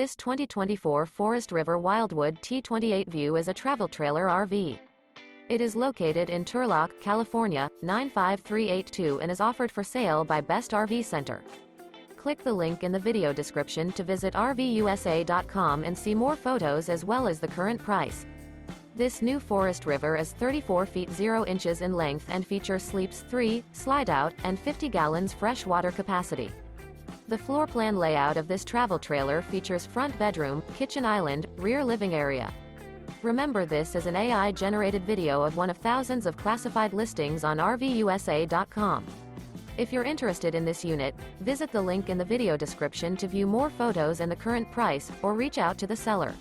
This 2024 Forest River Wildwood T28VIEW is a travel trailer RV. It is located in Turlock, California, 95382 and is offered for sale by Best RV Center. Click the link in the video description to visit RVUSA.com and see more photos as well as the current price. This new Forest River is 34 feet 0 inches in length and features sleeps 3, Slideout, and 50 gallons fresh water capacity. The floor plan layout of this travel trailer features front bedroom, kitchen island, rear living area. Remember, this is an AI-generated video of one of thousands of classified listings on RVUSA.com. If you're interested in this unit, visit the link in the video description to view more photos and the current price, or reach out to the seller.